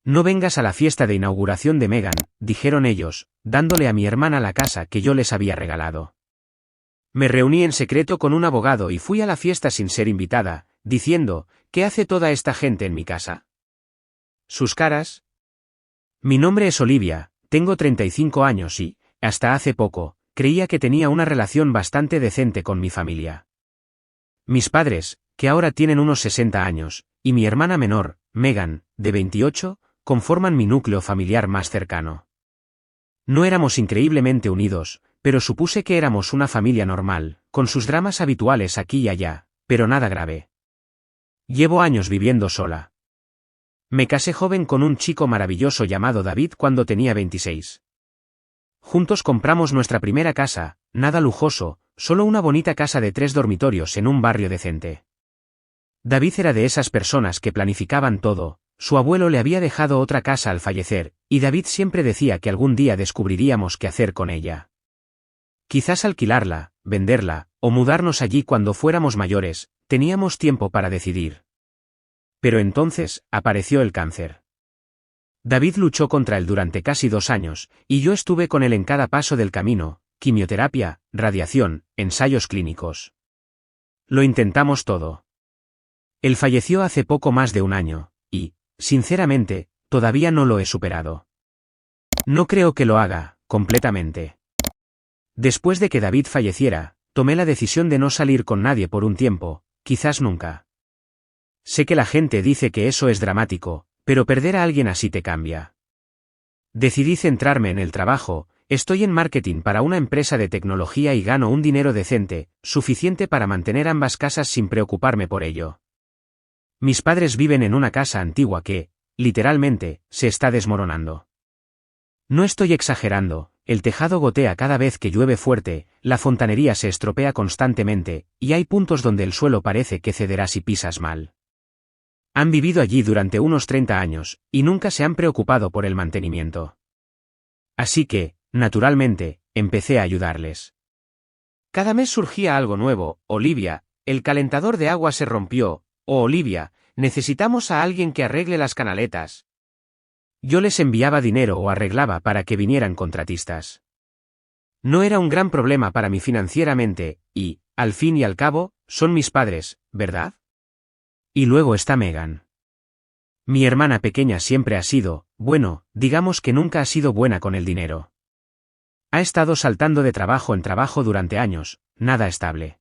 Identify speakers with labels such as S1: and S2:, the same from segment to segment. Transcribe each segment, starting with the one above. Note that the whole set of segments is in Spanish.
S1: No vengas a la fiesta de inauguración de Megan, dijeron ellos, dándole a mi hermana la casa que yo les había regalado. Me reuní en secreto con un abogado y fui a la fiesta sin ser invitada, diciendo, ¿qué hace toda esta gente en mi casa? ¿Sus caras? Mi nombre es Olivia, tengo 35 años y, hasta hace poco, creía que tenía una relación bastante decente con mi familia. Mis padres, que ahora tienen unos 60 años, y mi hermana menor, Megan, de 28, conforman mi núcleo familiar más cercano. No éramos increíblemente unidos, pero supuse que éramos una familia normal, con sus dramas habituales aquí y allá, pero nada grave. Llevo años viviendo sola. Me casé joven con un chico maravilloso llamado David cuando tenía 26. Juntos compramos nuestra primera casa, nada lujoso, solo una bonita casa de 3 dormitorios en un barrio decente. David era de esas personas que planificaban todo, su abuelo le había dejado otra casa al fallecer, y David siempre decía que algún día descubriríamos qué hacer con ella. Quizás alquilarla, venderla, o mudarnos allí cuando fuéramos mayores, teníamos tiempo para decidir. Pero entonces, apareció el cáncer. David luchó contra él durante casi 2 años, y yo estuve con él en cada paso del camino, quimioterapia, radiación, ensayos clínicos. Lo intentamos todo. Él falleció hace poco más de 1 año, y, sinceramente, todavía no lo he superado. No creo que lo haga, completamente. Después de que David falleciera, tomé la decisión de no salir con nadie por un tiempo, quizás nunca. Sé que la gente dice que eso es dramático, pero perder a alguien así te cambia. Decidí centrarme en el trabajo, estoy en marketing para una empresa de tecnología y gano un dinero decente, suficiente para mantener ambas casas sin preocuparme por ello. Mis padres viven en una casa antigua que, literalmente, se está desmoronando. No estoy exagerando, el tejado gotea cada vez que llueve fuerte, la fontanería se estropea constantemente, y hay puntos donde el suelo parece que cederá si pisas mal. Han vivido allí durante unos 30 años, y nunca se han preocupado por el mantenimiento. Así que, naturalmente, empecé a ayudarles. Cada mes surgía algo nuevo: Olivia, el calentador de agua se rompió, o Olivia, necesitamos a alguien que arregle las canaletas. Yo les enviaba dinero o arreglaba para que vinieran contratistas. No era un gran problema para mí financieramente, y, al fin y al cabo, son mis padres, ¿verdad? Y luego está Megan. Mi hermana pequeña siempre ha sido, bueno, digamos que nunca ha sido buena con el dinero. Ha estado saltando de trabajo en trabajo durante años, nada estable.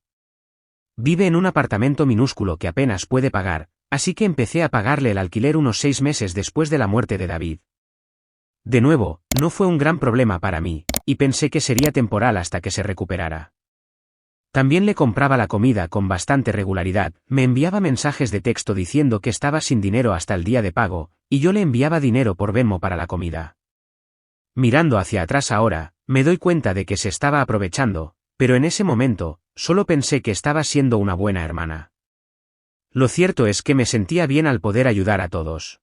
S1: Vive en un apartamento minúsculo que apenas puede pagar, así que empecé a pagarle el alquiler unos 6 meses después de la muerte de David. De nuevo, no fue un gran problema para mí, y pensé que sería temporal hasta que se recuperara. También le compraba la comida con bastante regularidad, me enviaba mensajes de texto diciendo que estaba sin dinero hasta el día de pago, y yo le enviaba dinero por Venmo para la comida. Mirando hacia atrás ahora, me doy cuenta de que se estaba aprovechando, pero en ese momento, solo pensé que estaba siendo una buena hermana. Lo cierto es que me sentía bien al poder ayudar a todos.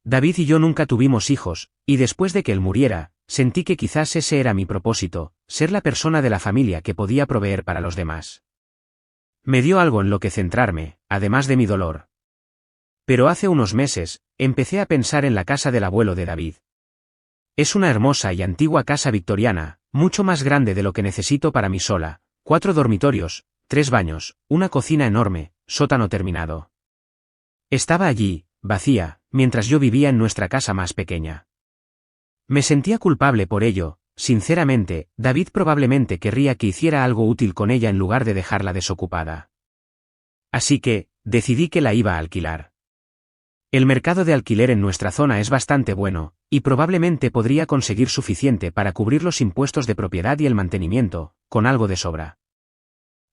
S1: David y yo nunca tuvimos hijos, y después de que él muriera, sentí que quizás ese era mi propósito, ser la persona de la familia que podía proveer para los demás. Me dio algo en lo que centrarme, además de mi dolor. Pero hace unos meses, empecé a pensar en la casa del abuelo de David. Es una hermosa y antigua casa victoriana, mucho más grande de lo que necesito para mí sola, 4 dormitorios, 3 baños, una cocina enorme, sótano terminado. Estaba allí, vacía, mientras yo vivía en nuestra casa más pequeña. Me sentía culpable por ello. Sinceramente, David probablemente querría que hiciera algo útil con ella en lugar de dejarla desocupada. Así que, decidí que la iba a alquilar. El mercado de alquiler en nuestra zona es bastante bueno, y probablemente podría conseguir suficiente para cubrir los impuestos de propiedad y el mantenimiento, con algo de sobra.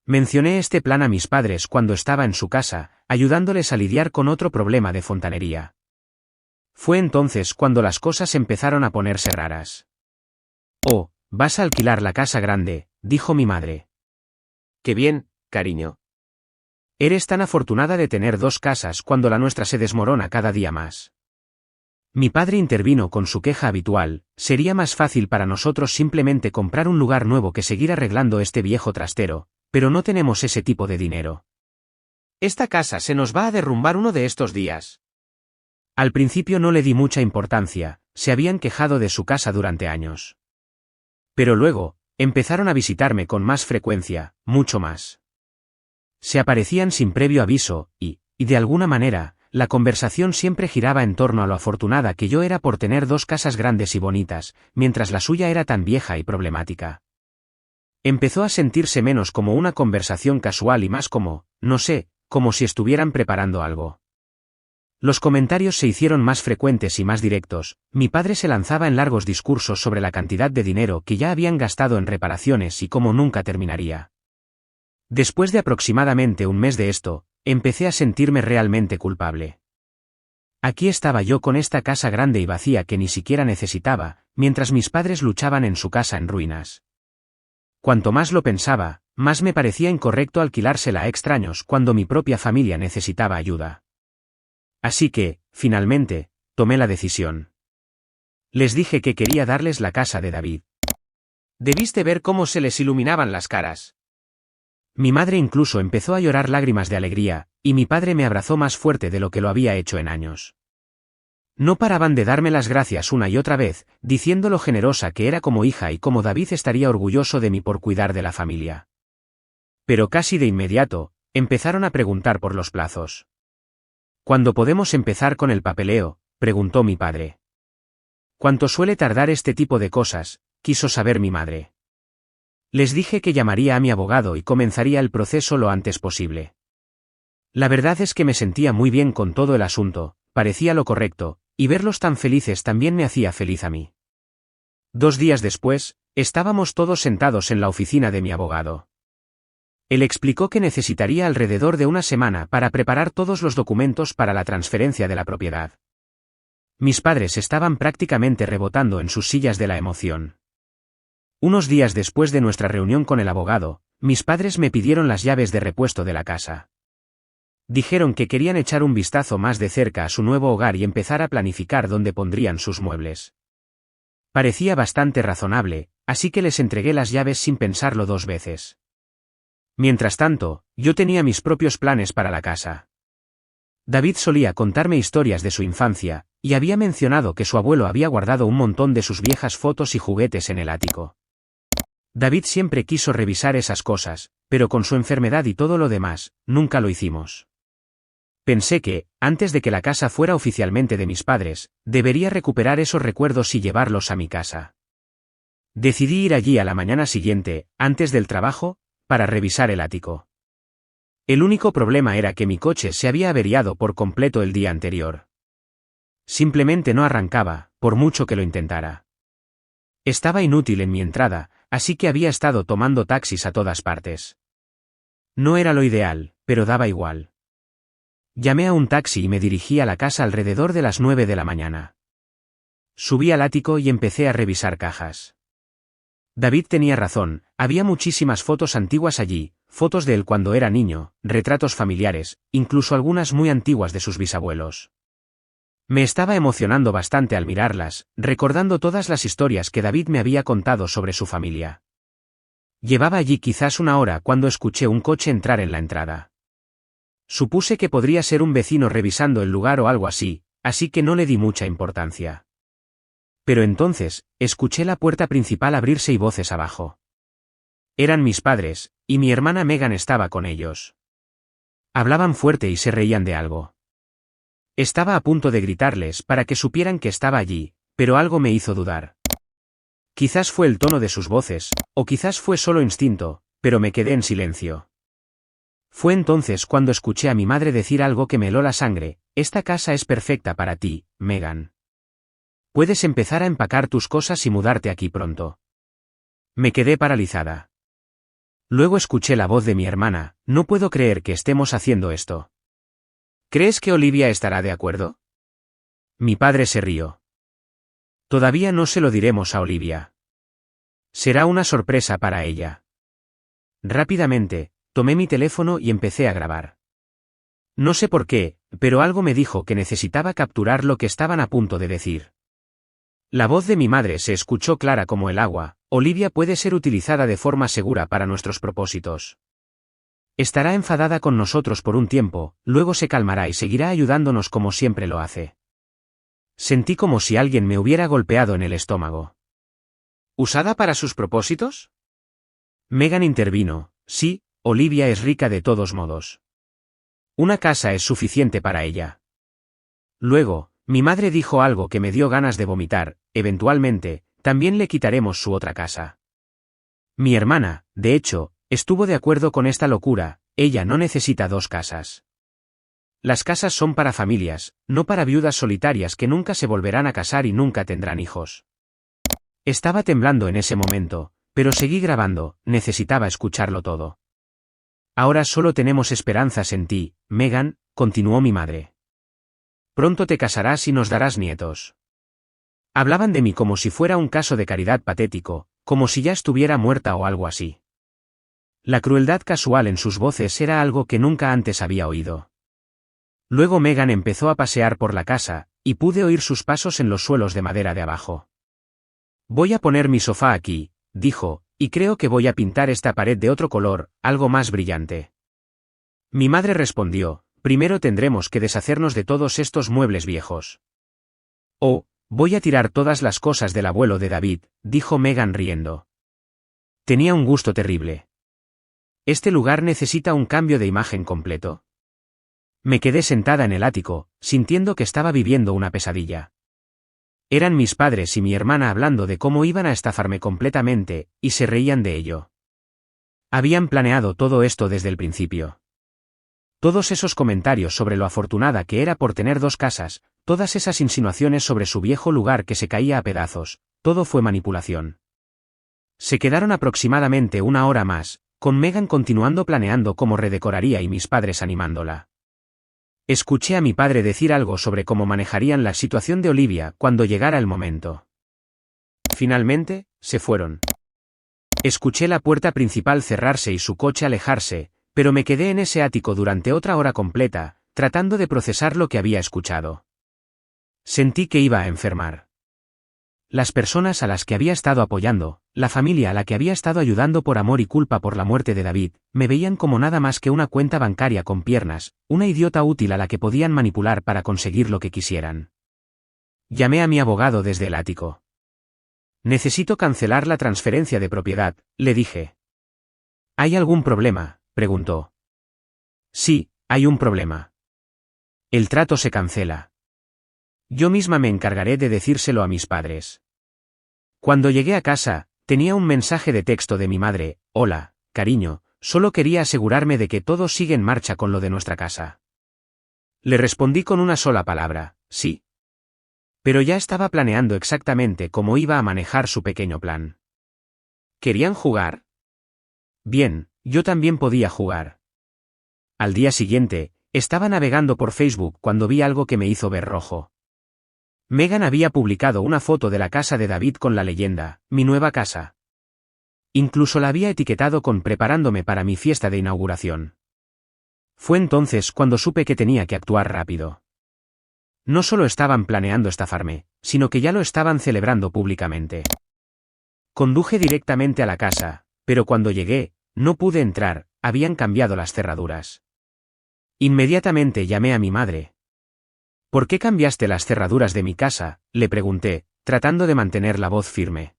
S1: Mencioné este plan a mis padres cuando estaba en su casa, ayudándoles a lidiar con otro problema de fontanería. Fue entonces cuando las cosas empezaron a ponerse raras. «Oh, vas a alquilar la casa grande», dijo mi madre. «Qué bien, cariño. Eres tan afortunada de tener 2 casas cuando la nuestra se desmorona cada día más». Mi padre intervino con su queja habitual: sería más fácil para nosotros simplemente comprar un lugar nuevo que seguir arreglando este viejo trastero, pero no tenemos ese tipo de dinero. Esta casa se nos va a derrumbar uno de estos días. Al principio no le di mucha importancia, se habían quejado de su casa durante años. Pero luego, empezaron a visitarme con más frecuencia, mucho más. Se aparecían sin previo aviso, y de alguna manera, la conversación siempre giraba en torno a lo afortunada que yo era por tener dos casas grandes y bonitas, mientras la suya era tan vieja y problemática. Empezó a sentirse menos como una conversación casual y más como, no sé, como si estuvieran preparando algo. Los comentarios se hicieron más frecuentes y más directos, mi padre se lanzaba en largos discursos sobre la cantidad de dinero que ya habían gastado en reparaciones y cómo nunca terminaría. Después de aproximadamente un mes de esto, empecé a sentirme realmente culpable. Aquí estaba yo con esta casa grande y vacía que ni siquiera necesitaba, mientras mis padres luchaban en su casa en ruinas. Cuanto más lo pensaba, más me parecía incorrecto alquilársela a extraños cuando mi propia familia necesitaba ayuda. Así que, finalmente, tomé la decisión. Les dije que quería darles la casa de David. Debiste ver cómo se les iluminaban las caras. Mi madre incluso empezó a llorar lágrimas de alegría, y mi padre me abrazó más fuerte de lo que lo había hecho en años. No paraban de darme las gracias una y otra vez, diciendo lo generosa que era como hija y cómo David estaría orgulloso de mí por cuidar de la familia. Pero casi de inmediato, empezaron a preguntar por los plazos. ¿Cuándo podemos empezar con el papeleo?, preguntó mi padre. ¿Cuánto suele tardar este tipo de cosas?, quiso saber mi madre. Les dije que llamaría a mi abogado y comenzaría el proceso lo antes posible. La verdad es que me sentía muy bien con todo el asunto, parecía lo correcto, y verlos tan felices también me hacía feliz a mí. 2 días después, estábamos todos sentados en la oficina de mi abogado. Él explicó que necesitaría alrededor de una semana para preparar todos los documentos para la transferencia de la propiedad. Mis padres estaban prácticamente rebotando en sus sillas de la emoción. Unos días después de nuestra reunión con el abogado, mis padres me pidieron las llaves de repuesto de la casa. Dijeron que querían echar un vistazo más de cerca a su nuevo hogar y empezar a planificar dónde pondrían sus muebles. Parecía bastante razonable, así que les entregué las llaves sin pensarlo 2 veces. Mientras tanto, yo tenía mis propios planes para la casa. David solía contarme historias de su infancia, y había mencionado que su abuelo había guardado un montón de sus viejas fotos y juguetes en el ático. David siempre quiso revisar esas cosas, pero con su enfermedad y todo lo demás, nunca lo hicimos. Pensé que, antes de que la casa fuera oficialmente de mis padres, debería recuperar esos recuerdos y llevarlos a mi casa. Decidí ir allí a la mañana siguiente, antes del trabajo, para revisar el ático. El único problema era que mi coche se había averiado por completo el día anterior. Simplemente no arrancaba, por mucho que lo intentara. Estaba inútil en mi entrada, así que había estado tomando taxis a todas partes. No era lo ideal, pero daba igual. Llamé a un taxi y me dirigí a la casa alrededor de las 9 de la mañana. Subí al ático y empecé a revisar cajas. David tenía razón, había muchísimas fotos antiguas allí, fotos de él cuando era niño, retratos familiares, incluso algunas muy antiguas de sus bisabuelos. Me estaba emocionando bastante al mirarlas, recordando todas las historias que David me había contado sobre su familia. Llevaba allí quizás 1 hora cuando escuché un coche entrar en la entrada. Supuse que podría ser un vecino revisando el lugar o algo así que no le di mucha importancia. Pero entonces, escuché la puerta principal abrirse y voces abajo. Eran mis padres, y mi hermana Megan estaba con ellos. Hablaban fuerte y se reían de algo. Estaba a punto de gritarles para que supieran que estaba allí, pero algo me hizo dudar. Quizás fue el tono de sus voces, o quizás fue solo instinto, pero me quedé en silencio. Fue entonces cuando escuché a mi madre decir algo que me heló la sangre: «Esta casa es perfecta para ti, Megan. Puedes empezar a empacar tus cosas y mudarte aquí pronto». Me quedé paralizada. Luego escuché la voz de mi hermana: «No puedo creer que estemos haciendo esto. ¿Crees que Olivia estará de acuerdo?». Mi padre se rió. «Todavía no se lo diremos a Olivia. Será una sorpresa para ella». Rápidamente, tomé mi teléfono y empecé a grabar. No sé por qué, pero algo me dijo que necesitaba capturar lo que estaban a punto de decir. La voz de mi madre se escuchó clara como el agua: «Olivia puede ser utilizada de forma segura para nuestros propósitos. Estará enfadada con nosotros por un tiempo, luego se calmará y seguirá ayudándonos como siempre lo hace». Sentí como si alguien me hubiera golpeado en el estómago. ¿Usada para sus propósitos? Megan intervino. Sí, Olivia es rica de todos modos. Una casa es suficiente para ella. Luego, mi madre dijo algo que me dio ganas de vomitar. Eventualmente, también le quitaremos su otra casa. Mi hermana, de hecho, estuvo de acuerdo con esta locura. Ella no necesita 2 casas. Las casas son para familias, no para viudas solitarias que nunca se volverán a casar y nunca tendrán hijos. Estaba temblando en ese momento, pero seguí grabando, necesitaba escucharlo todo. Ahora solo tenemos esperanzas en ti, Megan, continuó mi madre. Pronto te casarás y nos darás nietos. Hablaban de mí como si fuera un caso de caridad patético, como si ya estuviera muerta o algo así. La crueldad casual en sus voces era algo que nunca antes había oído. Luego Megan empezó a pasear por la casa, y pude oír sus pasos en los suelos de madera de abajo. Voy a poner mi sofá aquí, dijo, y creo que voy a pintar esta pared de otro color, algo más brillante. Mi madre respondió, primero tendremos que deshacernos de todos estos muebles viejos. Oh, voy a tirar todas las cosas del abuelo de David, dijo Megan riendo. Tenía un gusto terrible. Este lugar necesita un cambio de imagen completo. Me quedé sentada en el ático, sintiendo que estaba viviendo una pesadilla. Eran mis padres y mi hermana hablando de cómo iban a estafarme completamente, y se reían de ello. Habían planeado todo esto desde el principio. Todos esos comentarios sobre lo afortunada que era por tener 2 casas, todas esas insinuaciones sobre su viejo lugar que se caía a pedazos, todo fue manipulación. Se quedaron aproximadamente 1 hora más, con Megan continuando planeando cómo redecoraría y mis padres animándola. Escuché a mi padre decir algo sobre cómo manejarían la situación de Olivia cuando llegara el momento. Finalmente, se fueron. Escuché la puerta principal cerrarse y su coche alejarse, pero me quedé en ese ático durante otra hora completa, tratando de procesar lo que había escuchado. Sentí que iba a enfermar. Las personas a las que había estado apoyando, la familia a la que había estado ayudando por amor y culpa por la muerte de David, me veían como nada más que una cuenta bancaria con piernas, una idiota útil a la que podían manipular para conseguir lo que quisieran. Llamé a mi abogado desde el ático. Necesito cancelar la transferencia de propiedad, le dije. ¿Hay algún problema?, preguntó. Sí, hay un problema. El trato se cancela. Yo misma me encargaré de decírselo a mis padres. Cuando llegué a casa, tenía un mensaje de texto de mi madre. Hola, cariño, solo quería asegurarme de que todo sigue en marcha con lo de nuestra casa. Le respondí con una sola palabra, sí. Pero ya estaba planeando exactamente cómo iba a manejar su pequeño plan. ¿Querían jugar? Bien, yo también podía jugar. Al día siguiente, estaba navegando por Facebook cuando vi algo que me hizo ver rojo. Megan había publicado una foto de la casa de David con la leyenda, mi nueva casa. Incluso la había etiquetado con preparándome para mi fiesta de inauguración. Fue entonces cuando supe que tenía que actuar rápido. No solo estaban planeando estafarme, sino que ya lo estaban celebrando públicamente. Conduje directamente a la casa, pero cuando llegué, no pude entrar, habían cambiado las cerraduras. Inmediatamente llamé a mi madre. ¿Por qué cambiaste las cerraduras de mi casa?, le pregunté, tratando de mantener la voz firme.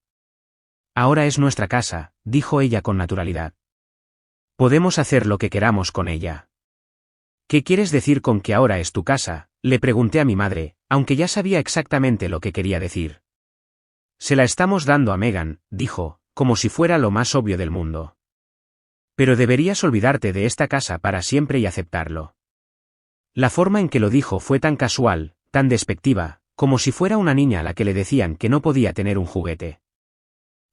S1: Ahora es nuestra casa, dijo ella con naturalidad. Podemos hacer lo que queramos con ella. ¿Qué quieres decir con que ahora es tu casa?, le pregunté a mi madre, aunque ya sabía exactamente lo que quería decir. Se la estamos dando a Megan, dijo, como si fuera lo más obvio del mundo. Pero deberías olvidarte de esta casa para siempre y aceptarlo. La forma en que lo dijo fue tan casual, tan despectiva, como si fuera una niña a la que le decían que no podía tener un juguete.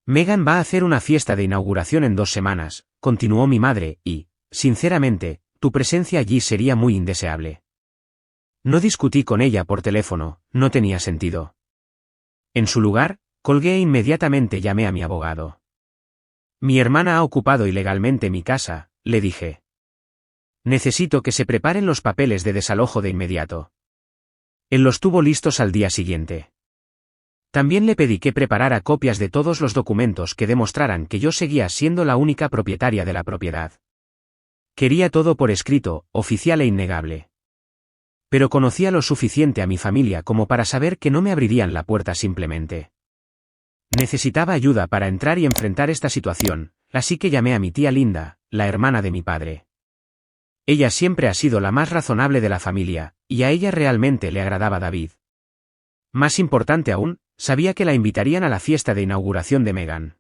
S1: Megan va a hacer una fiesta de inauguración en 2 semanas, continuó mi madre, y, sinceramente, tu presencia allí sería muy indeseable. No discutí con ella por teléfono, no tenía sentido. En su lugar, colgué e inmediatamente llamé a mi abogado. Mi hermana ha ocupado ilegalmente mi casa, le dije. Necesito que se preparen los papeles de desalojo de inmediato. Él los tuvo listos al día siguiente. También le pedí que preparara copias de todos los documentos que demostraran que yo seguía siendo la única propietaria de la propiedad. Quería todo por escrito, oficial e innegable. Pero conocía lo suficiente a mi familia como para saber que no me abrirían la puerta simplemente. Necesitaba ayuda para entrar y enfrentar esta situación, así que llamé a mi tía Linda, la hermana de mi padre. Ella siempre ha sido la más razonable de la familia, y a ella realmente le agradaba David. Más importante aún, sabía que la invitarían a la fiesta de inauguración de Megan.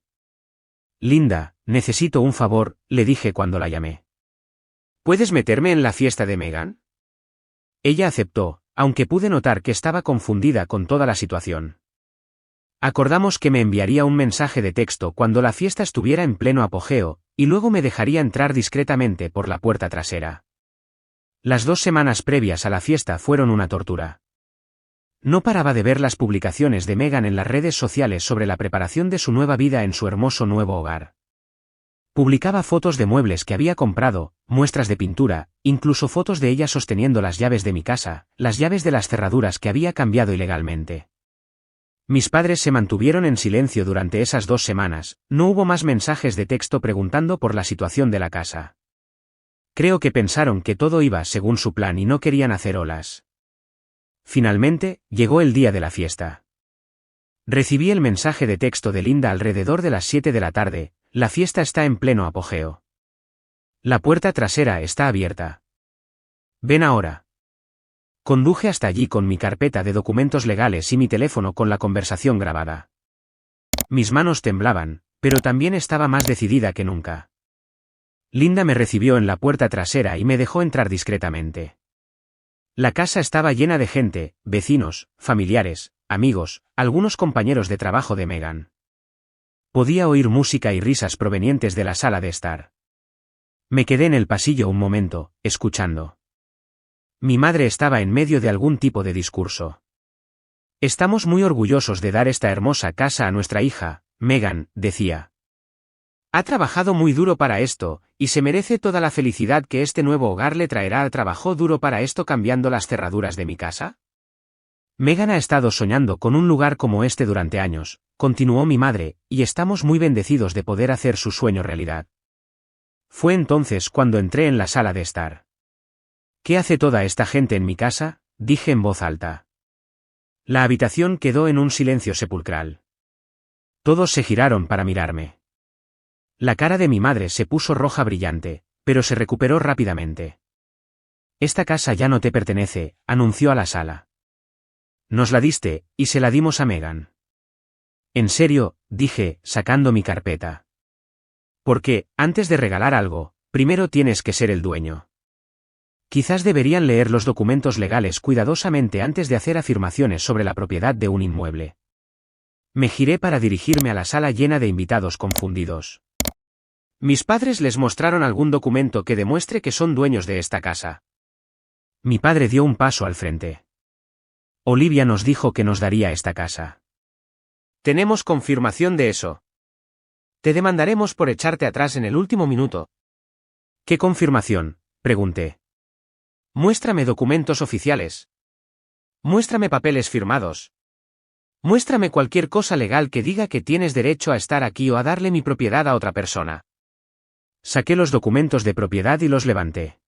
S1: Linda, necesito un favor, le dije cuando la llamé. ¿Puedes meterme en la fiesta de Megan? Ella aceptó, aunque pude notar que estaba confundida con toda la situación. Acordamos que me enviaría un mensaje de texto cuando la fiesta estuviera en pleno apogeo, y luego me dejaría entrar discretamente por la puerta trasera. Las 2 semanas previas a la fiesta fueron una tortura. No paraba de ver las publicaciones de Megan en las redes sociales sobre la preparación de su nueva vida en su hermoso nuevo hogar. Publicaba fotos de muebles que había comprado, muestras de pintura, incluso fotos de ella sosteniendo las llaves de mi casa, las llaves de las cerraduras que había cambiado ilegalmente. Mis padres se mantuvieron en silencio durante esas 2 semanas, no hubo más mensajes de texto preguntando por la situación de la casa. Creo que pensaron que todo iba según su plan y no querían hacer olas. Finalmente, llegó el día de la fiesta. Recibí el mensaje de texto de Linda alrededor de las 7 de la tarde, la fiesta está en pleno apogeo. La puerta trasera está abierta. Ven ahora. Conduje hasta allí con mi carpeta de documentos legales y mi teléfono con la conversación grabada. Mis manos temblaban, pero también estaba más decidida que nunca. Linda me recibió en la puerta trasera y me dejó entrar discretamente. La casa estaba llena de gente, vecinos, familiares, amigos, algunos compañeros de trabajo de Megan. Podía oír música y risas provenientes de la sala de estar. Me quedé en el pasillo un momento, escuchando. Mi madre estaba en medio de algún tipo de discurso. Estamos muy orgullosos de dar esta hermosa casa a nuestra hija, Megan, decía. Ha trabajado muy duro para esto, y se merece toda la felicidad que este nuevo hogar le traerá. ¿Trabajó duro para esto cambiando las cerraduras de mi casa? Megan ha estado soñando con un lugar como este durante años, continuó mi madre, y estamos muy bendecidos de poder hacer su sueño realidad. Fue entonces cuando entré en la sala de estar. ¿Qué hace toda esta gente en mi casa?, dije en voz alta. La habitación quedó en un silencio sepulcral. Todos se giraron para mirarme. La cara de mi madre se puso roja brillante, pero se recuperó rápidamente. Esta casa ya no te pertenece, anunció a la sala. Nos la diste, y se la dimos a Megan. En serio, dije, sacando mi carpeta. Porque, antes de regalar algo, primero tienes que ser el dueño. Quizás deberían leer los documentos legales cuidadosamente antes de hacer afirmaciones sobre la propiedad de un inmueble. Me giré para dirigirme a la sala llena de invitados confundidos. Mis padres les mostraron algún documento que demuestre que son dueños de esta casa. Mi padre dio un paso al frente. Olivia nos dijo que nos daría esta casa. Tenemos confirmación de eso. Te demandaremos por echarte atrás en el último minuto. ¿Qué confirmación?, pregunté. Muéstrame documentos oficiales. Muéstrame papeles firmados. Muéstrame cualquier cosa legal que diga que tienes derecho a estar aquí o a darle mi propiedad a otra persona. Saqué los documentos de propiedad y los levanté.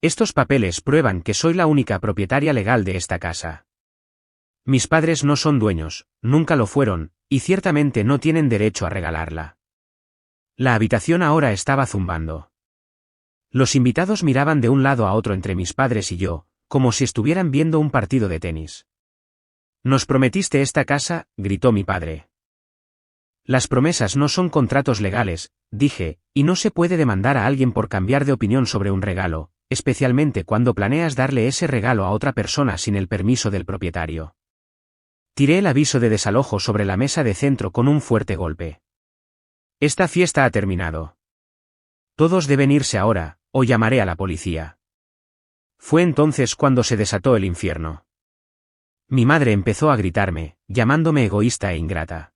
S1: Estos papeles prueban que soy la única propietaria legal de esta casa. Mis padres no son dueños, nunca lo fueron, y ciertamente no tienen derecho a regalarla. La habitación ahora estaba zumbando. Los invitados miraban de un lado a otro entre mis padres y yo, como si estuvieran viendo un partido de tenis. «Nos prometiste esta casa», gritó mi padre. Las promesas no son contratos legales, dije, y no se puede demandar a alguien por cambiar de opinión sobre un regalo, especialmente cuando planeas darle ese regalo a otra persona sin el permiso del propietario. Tiré el aviso de desalojo sobre la mesa de centro con un fuerte golpe. Esta fiesta ha terminado. Todos deben irse ahora, o llamaré a la policía. Fue entonces cuando se desató el infierno. Mi madre empezó a gritarme, llamándome egoísta e ingrata.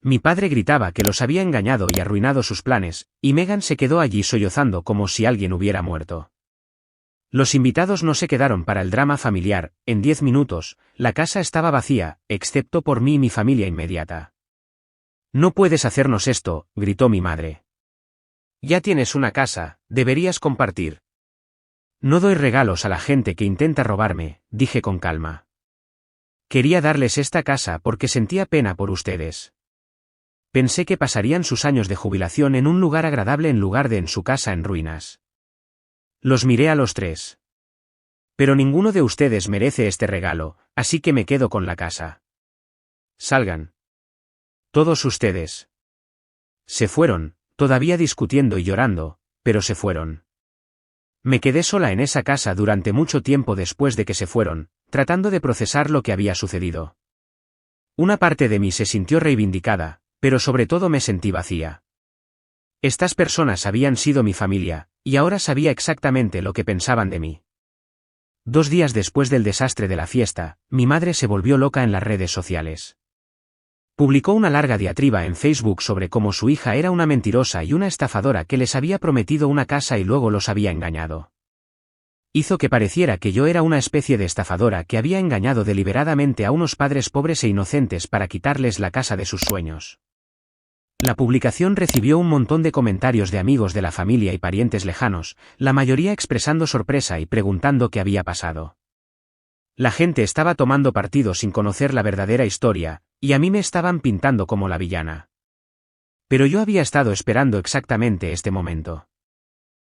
S1: Mi padre gritaba que los había engañado y arruinado sus planes, y Megan se quedó allí sollozando como si alguien hubiera muerto. Los invitados no se quedaron para el drama familiar. En 10 minutos, la casa estaba vacía, excepto por mí y mi familia inmediata. «No puedes hacernos esto», gritó mi madre. «Ya tienes una casa, deberías compartir». No doy regalos a la gente que intenta robarme, dije con calma. Quería darles esta casa porque sentía pena por ustedes. Pensé que pasarían sus años de jubilación en un lugar agradable en lugar de en su casa en ruinas. Los miré a los tres. Pero ninguno de ustedes merece este regalo, así que me quedo con la casa. Salgan. Todos ustedes. Se fueron, todavía discutiendo y llorando, pero se fueron. Me quedé sola en esa casa durante mucho tiempo después de que se fueron, tratando de procesar lo que había sucedido. Una parte de mí se sintió reivindicada, pero sobre todo me sentí vacía. Estas personas habían sido mi familia, y ahora sabía exactamente lo que pensaban de mí. 2 días después del desastre de la fiesta, mi madre se volvió loca en las redes sociales. Publicó una larga diatriba en Facebook sobre cómo su hija era una mentirosa y una estafadora que les había prometido una casa y luego los había engañado. Hizo que pareciera que yo era una especie de estafadora que había engañado deliberadamente a unos padres pobres e inocentes para quitarles la casa de sus sueños. La publicación recibió un montón de comentarios de amigos de la familia y parientes lejanos, la mayoría expresando sorpresa y preguntando qué había pasado. La gente estaba tomando partido sin conocer la verdadera historia, y a mí me estaban pintando como la villana. Pero yo había estado esperando exactamente este momento.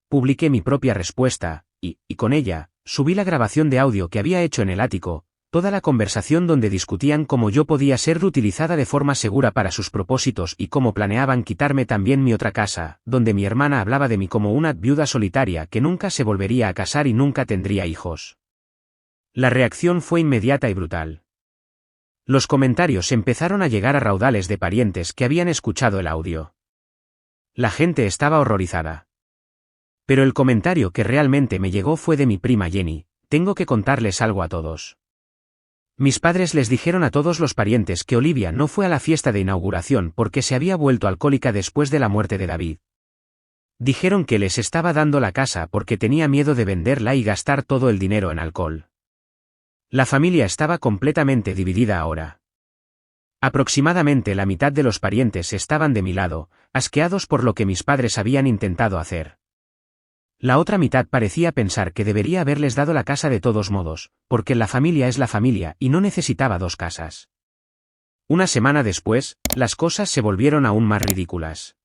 S1: Publiqué mi propia respuesta, y con ella, subí la grabación de audio que había hecho en el ático, toda la conversación donde discutían cómo yo podía ser reutilizada de forma segura para sus propósitos y cómo planeaban quitarme también mi otra casa, donde mi hermana hablaba de mí como una viuda solitaria que nunca se volvería a casar y nunca tendría hijos. La reacción fue inmediata y brutal. Los comentarios empezaron a llegar a raudales de parientes que habían escuchado el audio. La gente estaba horrorizada. Pero el comentario que realmente me llegó fue de mi prima Jenny: tengo que contarles algo a todos. Mis padres les dijeron a todos los parientes que Olivia no fue a la fiesta de inauguración porque se había vuelto alcohólica después de la muerte de David. Dijeron que les estaba dando la casa porque tenía miedo de venderla y gastar todo el dinero en alcohol. La familia estaba completamente dividida ahora. Aproximadamente la mitad de los parientes estaban de mi lado, asqueados por lo que mis padres habían intentado hacer. La otra mitad parecía pensar que debería haberles dado la casa de todos modos, porque la familia es la familia y no necesitaba 2 casas. Una semana después, las cosas se volvieron aún más ridículas.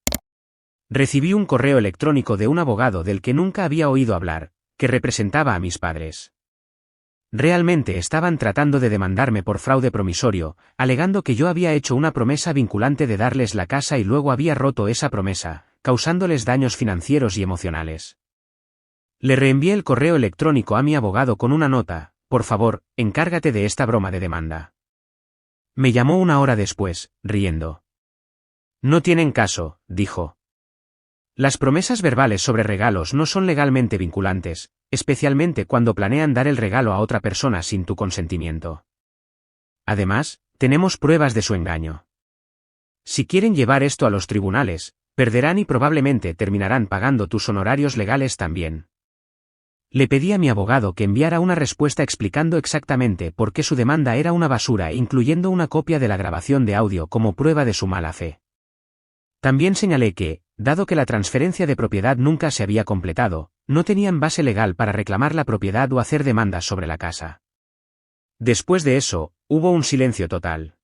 S1: Recibí un correo electrónico de un abogado del que nunca había oído hablar, que representaba a mis padres. Realmente estaban tratando de demandarme por fraude promisorio, alegando que yo había hecho una promesa vinculante de darles la casa y luego había roto esa promesa, causándoles daños financieros y emocionales. Le reenvié el correo electrónico a mi abogado con una nota: por favor, encárgate de esta broma de demanda. Me llamó 1 hora después, riendo. No tienen caso, dijo. Las promesas verbales sobre regalos no son legalmente vinculantes, especialmente cuando planean dar el regalo a otra persona sin tu consentimiento. Además, tenemos pruebas de su engaño. Si quieren llevar esto a los tribunales, perderán y probablemente terminarán pagando tus honorarios legales también. Le pedí a mi abogado que enviara una respuesta explicando exactamente por qué su demanda era una basura, incluyendo una copia de la grabación de audio como prueba de su mala fe. También señalé que, dado que la transferencia de propiedad nunca se había completado, no tenían base legal para reclamar la propiedad o hacer demandas sobre la casa. Después de eso, hubo un silencio total.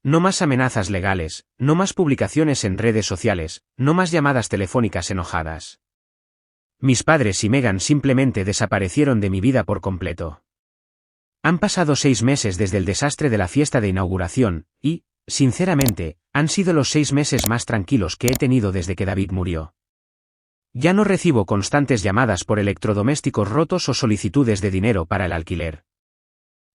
S1: No más amenazas legales, no más publicaciones en redes sociales, no más llamadas telefónicas enojadas. Mis padres y Megan simplemente desaparecieron de mi vida por completo. Han pasado 6 meses desde el desastre de la fiesta de inauguración, y, sinceramente, han sido los 6 meses más tranquilos que he tenido desde que David murió. Ya no recibo constantes llamadas por electrodomésticos rotos o solicitudes de dinero para el alquiler.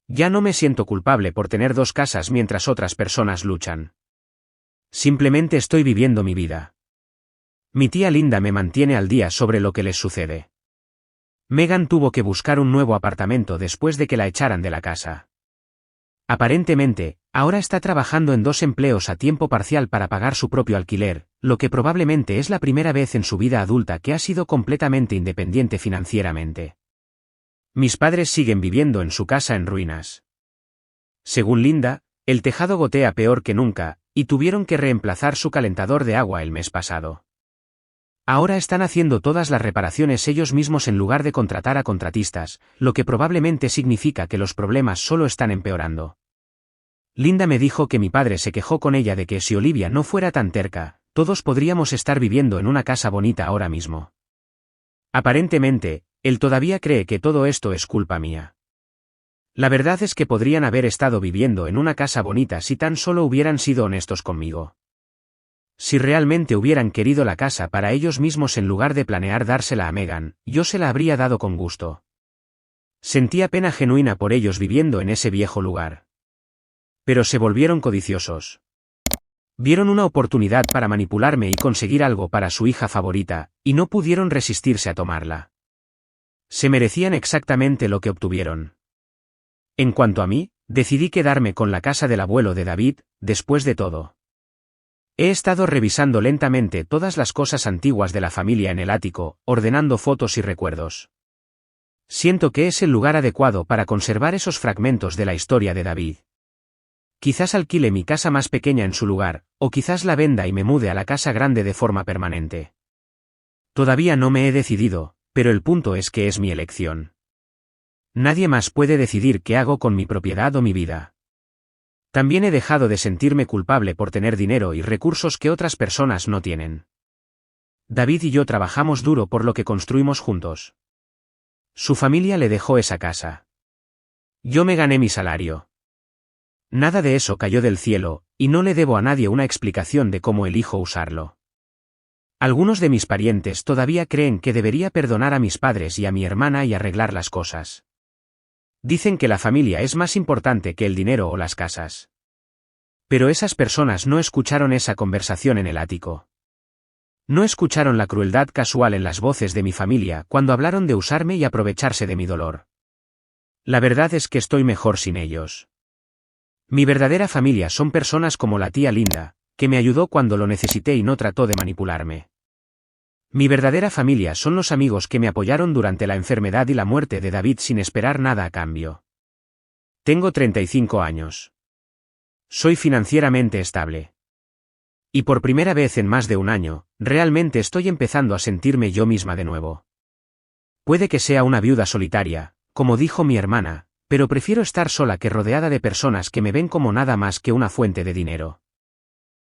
S1: Ya no me siento culpable por tener 2 casas mientras otras personas luchan. Simplemente estoy viviendo mi vida. Mi tía Linda me mantiene al día sobre lo que les sucede. Megan tuvo que buscar un nuevo apartamento después de que la echaran de la casa. Aparentemente, ahora está trabajando en 2 empleos a tiempo parcial para pagar su propio alquiler, lo que probablemente es la primera vez en su vida adulta que ha sido completamente independiente financieramente. Mis padres siguen viviendo en su casa en ruinas. Según Linda, el tejado gotea peor que nunca, y tuvieron que reemplazar su calentador de agua el mes pasado. Ahora están haciendo todas las reparaciones ellos mismos en lugar de contratar a contratistas, lo que probablemente significa que los problemas solo están empeorando. Linda me dijo que mi padre se quejó con ella de que si Olivia no fuera tan terca, todos podríamos estar viviendo en una casa bonita ahora mismo. Aparentemente, él todavía cree que todo esto es culpa mía. La verdad es que podrían haber estado viviendo en una casa bonita si tan solo hubieran sido honestos conmigo. Si realmente hubieran querido la casa para ellos mismos en lugar de planear dársela a Megan, yo se la habría dado con gusto. Sentía pena genuina por ellos viviendo en ese viejo lugar. Pero se volvieron codiciosos. Vieron una oportunidad para manipularme y conseguir algo para su hija favorita, y no pudieron resistirse a tomarla. Se merecían exactamente lo que obtuvieron. En cuanto a mí, decidí quedarme con la casa del abuelo de David, después de todo. He estado revisando lentamente todas las cosas antiguas de la familia en el ático, ordenando fotos y recuerdos. Siento que es el lugar adecuado para conservar esos fragmentos de la historia de David. Quizás alquile mi casa más pequeña en su lugar, o quizás la venda y me mude a la casa grande de forma permanente. Todavía no me he decidido, pero el punto es que es mi elección. Nadie más puede decidir qué hago con mi propiedad o mi vida. También he dejado de sentirme culpable por tener dinero y recursos que otras personas no tienen. David y yo trabajamos duro por lo que construimos juntos. Su familia le dejó esa casa. Yo me gané mi salario. Nada de eso cayó del cielo, y no le debo a nadie una explicación de cómo elijo usarlo. Algunos de mis parientes todavía creen que debería perdonar a mis padres y a mi hermana y arreglar las cosas. Dicen que la familia es más importante que el dinero o las casas. Pero esas personas no escucharon esa conversación en el ático. No escucharon la crueldad casual en las voces de mi familia cuando hablaron de usarme y aprovecharse de mi dolor. La verdad es que estoy mejor sin ellos. Mi verdadera familia son personas como la tía Linda, que me ayudó cuando lo necesité y no trató de manipularme. Mi verdadera familia son los amigos que me apoyaron durante la enfermedad y la muerte de David sin esperar nada a cambio. Tengo 35 años. Soy financieramente estable. Y por primera vez en más de un año, realmente estoy empezando a sentirme yo misma de nuevo. Puede que sea una viuda solitaria, como dijo mi hermana, pero prefiero estar sola que rodeada de personas que me ven como nada más que una fuente de dinero.